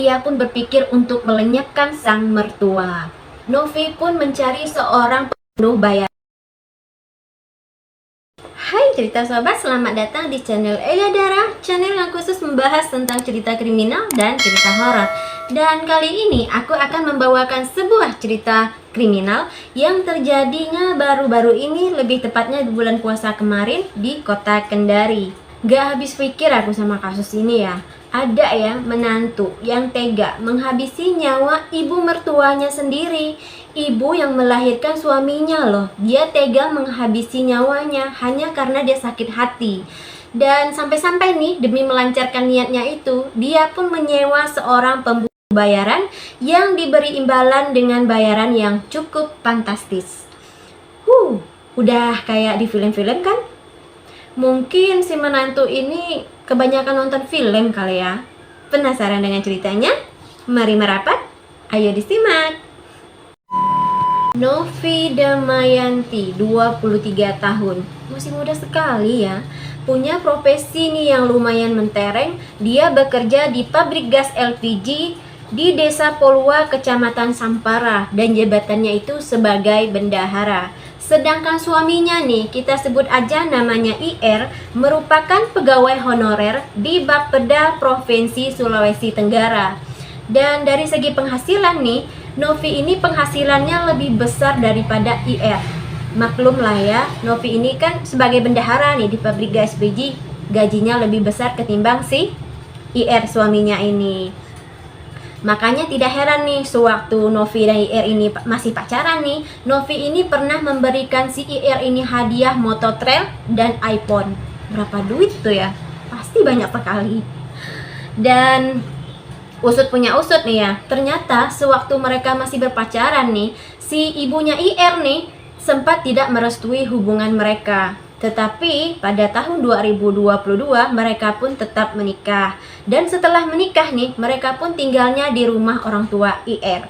Ia pun berpikir untuk melenyapkan sang mertua. Novi pun mencari seorang pembunuh bayaran. Hai cerita sobat, selamat datang di channel Elia Dara, channel yang khusus membahas tentang cerita kriminal dan cerita horor. Dan kali ini aku akan membawakan sebuah cerita kriminal yang terjadinya baru-baru ini, lebih tepatnya di bulan puasa kemarin di kota Kendari. Gak habis pikir aku sama kasus ini ya. Ada ya menantu yang tega menghabisi nyawa ibu mertuanya sendiri. Ibu yang melahirkan suaminya loh. Dia tega menghabisi nyawanya hanya karena dia sakit hati. Dan sampai-sampai nih, demi melancarkan niatnya itu, dia pun menyewa seorang pembunuh bayaran yang diberi imbalan dengan bayaran yang cukup fantastis. Udah kayak di film-film kan? Mungkin si menantu ini kebanyakan nonton film kali ya. Penasaran dengan ceritanya? Mari merapat, ayo disimak. Novi Damayanti, 23 tahun. Masih muda sekali ya. Punya profesi nih yang lumayan mentereng. Dia bekerja di pabrik gas LPG di Desa Polua, Kecamatan Sampara, dan jabatannya itu sebagai bendahara. Sedangkan suaminya nih, kita sebut aja namanya IR, merupakan pegawai honorer di Bapeda Provinsi Sulawesi Tenggara. Dan dari segi penghasilan nih, Novi ini penghasilannya lebih besar daripada IR. Maklum lah ya, Novi ini kan sebagai bendahara nih di pabrik gas LPG, gajinya lebih besar ketimbang si IR suaminya ini. Makanya tidak heran nih, sewaktu Novi dan IR ini masih pacaran nih, Novi ini pernah memberikan si IR ini hadiah mototrail dan iPhone. Berapa duit tuh ya? Pasti banyak sekali. Dan usut punya usut nih ya, ternyata sewaktu mereka masih berpacaran nih, si ibunya IR nih sempat tidak merestui hubungan mereka. Tetapi pada tahun 2022 mereka pun tetap menikah. Dan setelah menikah nih, mereka pun tinggalnya di rumah orang tua IR.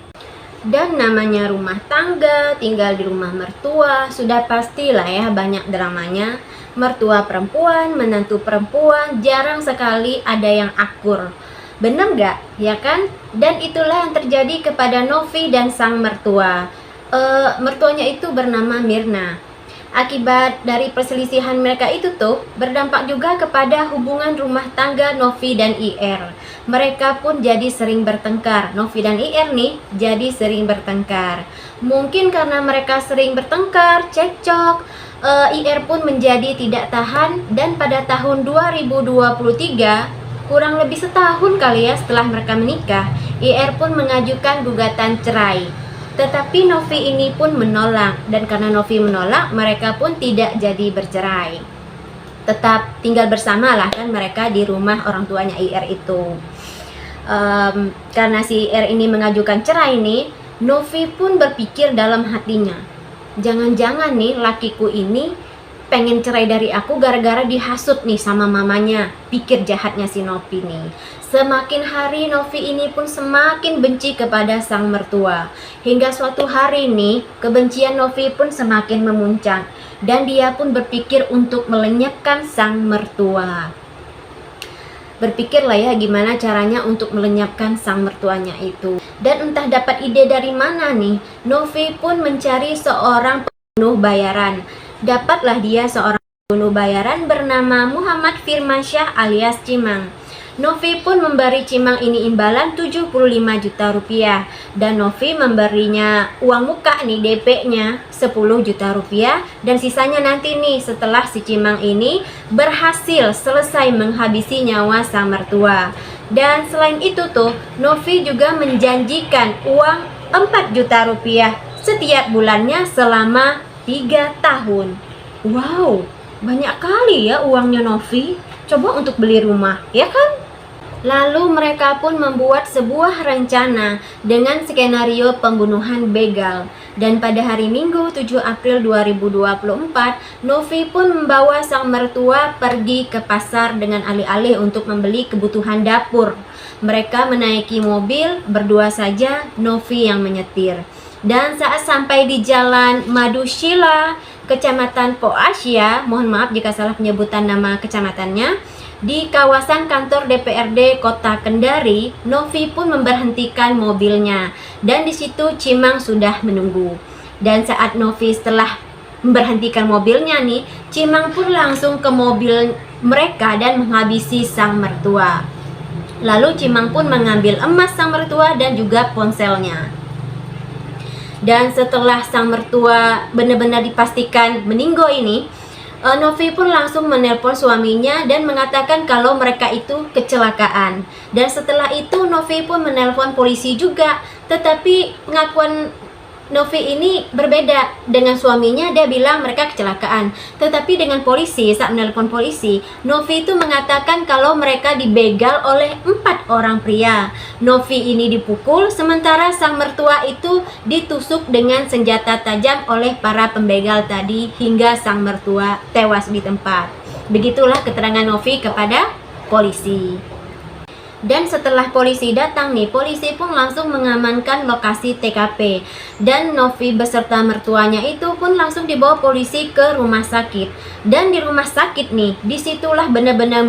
Dan namanya rumah tangga, tinggal di rumah mertua, sudah pastilah ya banyak dramanya. Mertua perempuan, menantu perempuan, jarang sekali ada yang akur. Bener gak? Ya kan? Dan itulah yang terjadi kepada Novi dan sang mertua. Mertuanya itu bernama Mirna. Akibat dari perselisihan mereka itu tuh berdampak juga kepada hubungan rumah tangga Novi dan IR. Mereka pun jadi sering bertengkar. Novi dan IR nih jadi sering bertengkar. Mungkin karena mereka sering bertengkar, cekcok, IR pun menjadi tidak tahan. Dan pada tahun 2023, kurang lebih setahun kali ya setelah mereka menikah, IR pun mengajukan gugatan cerai. Tetapi Novi ini pun menolak, dan karena Novi menolak, mereka pun tidak jadi bercerai. Tetap tinggal bersama lah kan mereka di rumah orang tuanya IR itu. Karena si IR ini mengajukan cerai nih, Novi pun berpikir dalam hatinya, jangan-jangan nih lakiku ini pengen cerai dari aku gara-gara dihasut nih sama mamanya. Pikir jahatnya si Novi nih. Semakin hari Novi ini pun semakin benci kepada sang mertua. Hingga suatu hari nih, kebencian Novi pun semakin memuncak. Dan dia pun berpikir untuk melenyapkan sang mertua. Berpikirlah ya gimana caranya untuk melenyapkan sang mertuanya itu. Dan entah dapat ide dari mana nih, Novi pun mencari seorang pembunuh bayaran. Dapatlah dia seorang pembunuh bayaran bernama Muhammad Firmansyah alias Cimang. Novi pun memberi Cimang ini imbalan 75 juta rupiah. Dan Novi memberinya uang muka nih, DP-nya 10 juta rupiah. Dan sisanya nanti nih setelah si Cimang ini berhasil selesai menghabisi nyawa sang mertua. Dan selain itu tuh, Novi juga menjanjikan uang 4 juta rupiah setiap bulannya selama 3 tahun. Wow, banyak kali ya uangnya Novi. Coba untuk beli rumah, ya kan? Lalu mereka pun membuat sebuah rencana dengan skenario pembunuhan begal. Dan pada hari Minggu 7 April 2024, Novi pun membawa sang mertua pergi ke pasar dengan alih-alih untuk membeli kebutuhan dapur. Mereka menaiki mobil berdua saja, Novi yang menyetir. Dan saat sampai di Jalan Madushila, Kecamatan Poasya, mohon maaf jika salah penyebutan nama kecamatannya, Di kawasan kantor DPRD Kota Kendari, Novi pun memberhentikan mobilnya dan di situ Cimang sudah menunggu. Dan saat Novi setelah memberhentikan mobilnya nih, Cimang pun langsung ke mobil mereka dan menghabisi sang mertua. Lalu Cimang pun mengambil emas sang mertua dan juga ponselnya. Dan setelah sang mertua benar-benar dipastikan meninggal ini, Novi pun langsung menelpon suaminya dan mengatakan kalau mereka itu kecelakaan. Dan setelah itu Novi pun menelpon polisi juga, tetapi pengakuan Novi ini berbeda dengan suaminya. Dia bilang mereka kecelakaan, tetapi dengan polisi, saat menelpon polisi, Novi itu mengatakan kalau mereka dibegal oleh 4 orang pria. Novi ini dipukul, sementara sang mertua itu ditusuk dengan senjata tajam oleh para pembegal tadi hingga sang mertua tewas di tempat. Begitulah keterangan Novi kepada polisi. Dan setelah polisi datang nih, polisi pun langsung mengamankan lokasi TKP. Dan Novi beserta mertuanya itu pun langsung dibawa polisi ke rumah sakit. Dan di rumah sakit nih, disitulah benar-benar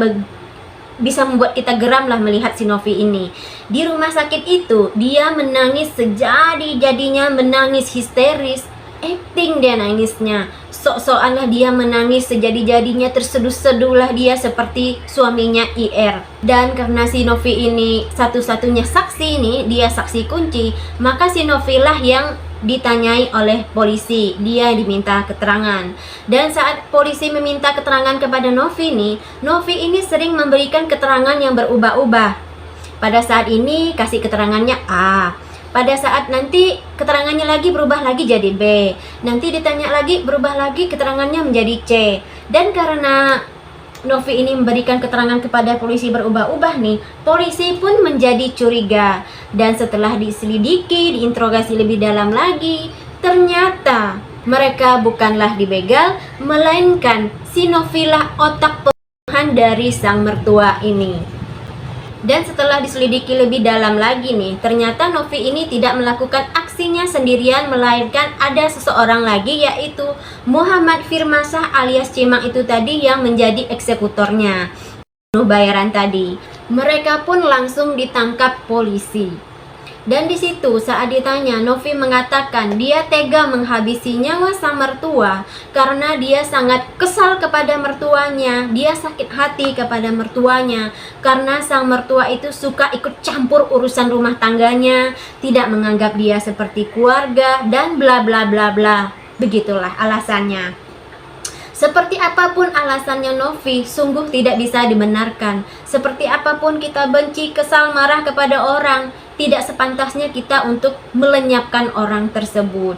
bisa membuat kita geram lah melihat si Novi ini. Di rumah sakit itu, dia menangis sejadi-jadinya, menangis histeris. Acting dia nangisnya, sok-sokan lah dia menangis sejadi-jadinya, terseduh-seduh lah dia seperti suaminya IR. Dan karena si Novi ini satu-satunya saksi nih, dia saksi kunci, maka si Novi lah yang ditanyai oleh polisi, dia diminta keterangan. Dan saat polisi meminta keterangan kepada Novi nih, Novi ini sering memberikan keterangan yang berubah-ubah. Pada saat ini kasih keterangannya A, pada saat nanti keterangannya lagi berubah lagi jadi B, nanti ditanya lagi berubah lagi keterangannya menjadi C. Dan karena Novi ini memberikan keterangan kepada polisi berubah-ubah nih, polisi pun menjadi curiga. Dan setelah diselidiki, diinterogasi lebih dalam lagi, ternyata mereka bukanlah dibegal, melainkan si Novi lah otak pembunuhan dari sang mertua ini. Dan setelah diselidiki lebih dalam lagi nih, ternyata Novi ini tidak melakukan aksinya sendirian, melainkan ada seseorang lagi, yaitu Muhammad Firmasah alias Cimang itu tadi yang menjadi eksekutornya bayaran tadi. Mereka pun langsung ditangkap polisi. Dan di situ saat ditanya, Novi mengatakan dia tega menghabisi nyawa sang mertua karena dia sangat kesal kepada mertuanya. Dia sakit hati kepada mertuanya karena sang mertua itu suka ikut campur urusan rumah tangganya, tidak menganggap dia seperti keluarga, dan bla bla bla bla. Begitulah alasannya. Seperti apapun alasannya Novi, sungguh tidak bisa dibenarkan. Seperti apapun kita benci, kesal, marah kepada orang, tidak sepantasnya kita untuk melenyapkan orang tersebut.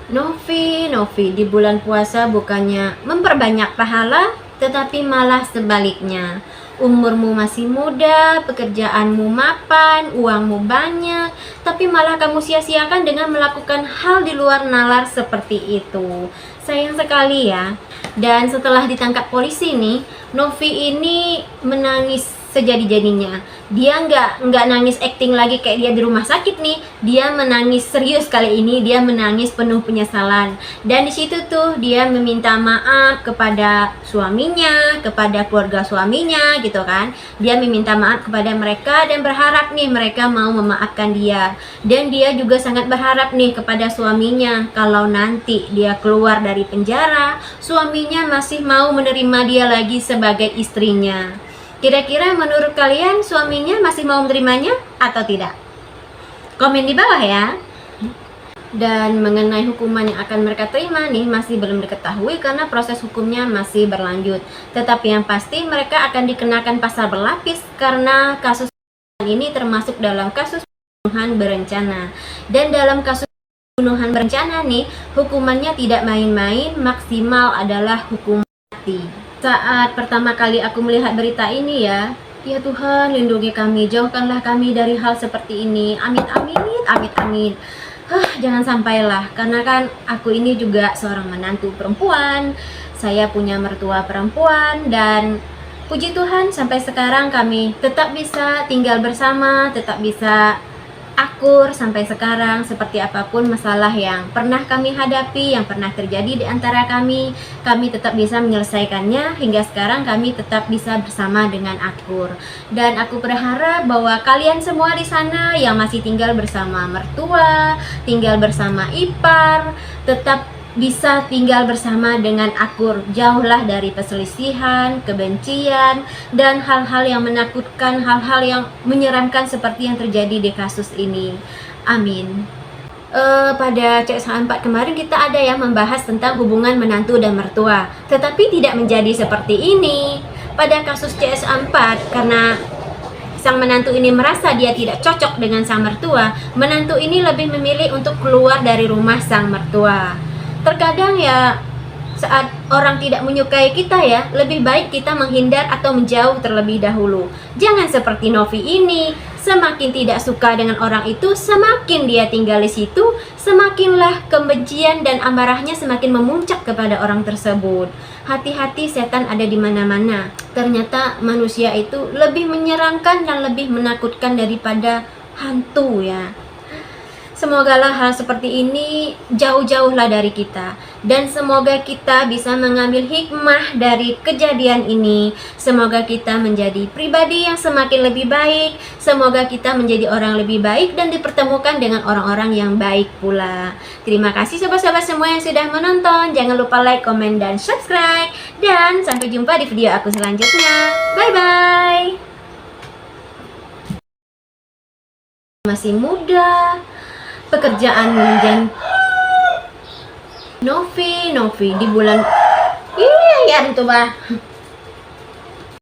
Novi di bulan puasa bukannya memperbanyak pahala, tetapi malah sebaliknya. Umurmu masih muda, pekerjaanmu mapan, uangmu banyak, tapi malah kamu sia-siakan dengan melakukan hal di luar nalar seperti itu. Sayang sekali ya. Dan setelah ditangkap polisi nih, Novi ini menangis sejadi-jadinya. Dia nggak nangis acting lagi kayak dia di rumah sakit nih. Dia menangis serius kali ini. Dia menangis penuh penyesalan. Dan di situ tuh dia meminta maaf kepada suaminya, kepada keluarga suaminya gitu kan. Dia meminta maaf kepada mereka dan berharap nih mereka mau memaafkan dia. Dan dia juga sangat berharap nih kepada suaminya, kalau nanti dia keluar dari penjara, suaminya masih mau menerima dia lagi sebagai istrinya. Kira-kira menurut kalian suaminya masih mau menerimanya atau tidak? Komen di bawah ya. Dan mengenai hukuman yang akan mereka terima nih masih belum diketahui karena proses hukumnya masih berlanjut. Tetapi yang pasti mereka akan dikenakan pasal berlapis karena kasus ini termasuk dalam kasus pembunuhan berencana. Dan dalam kasus pembunuhan berencana nih, hukumannya tidak main-main, maksimal adalah hukuman mati. Saat pertama kali aku melihat berita ini ya Tuhan lindungi kami, jauhkanlah kami dari hal seperti ini. Amin amin, amin amin. Jangan sampailah, karena kan aku ini juga seorang menantu perempuan. Saya punya mertua perempuan dan puji Tuhan sampai sekarang kami tetap bisa tinggal bersama, tetap bisa akur sampai sekarang. Seperti apapun masalah yang pernah kami hadapi, yang pernah terjadi di antara kami tetap bisa menyelesaikannya. Hingga sekarang kami tetap bisa bersama dengan akur. Dan aku berharap bahwa kalian semua di sana yang masih tinggal bersama mertua, tinggal bersama ipar, tetap bisa tinggal bersama dengan akur, jauhlah dari perselisihan, kebencian, dan hal-hal yang menakutkan, hal-hal yang menyeramkan seperti yang terjadi di kasus ini. Amin. Pada CSA 4 kemarin kita ada yang membahas tentang hubungan menantu dan mertua, tetapi tidak menjadi seperti ini. Pada kasus CSA 4, karena sang menantu ini merasa dia tidak cocok dengan sang mertua, menantu ini lebih memilih untuk keluar dari rumah sang mertua. Terkadang ya, saat orang tidak menyukai kita ya, lebih baik kita menghindar atau menjauh terlebih dahulu. Jangan seperti Novi ini, semakin tidak suka dengan orang itu, semakin dia tinggal di situ, semakinlah kebencian dan amarahnya semakin memuncak kepada orang tersebut. Hati-hati, setan ada di mana-mana. Ternyata manusia itu lebih menyeramkan dan lebih menakutkan daripada hantu ya. Semogalah hal seperti ini jauh-jauhlah dari kita. Dan semoga kita bisa mengambil hikmah dari kejadian ini. Semoga kita menjadi pribadi yang semakin lebih baik. Semoga kita menjadi orang lebih baik dan dipertemukan dengan orang-orang yang baik pula. Terima kasih sobat-sobat semua yang sudah menonton. Jangan lupa like, komen, dan subscribe. Dan sampai jumpa di video aku selanjutnya. Bye-bye. Masih muda, pekerjaan menjadi Novi di bulan iya ya itu bah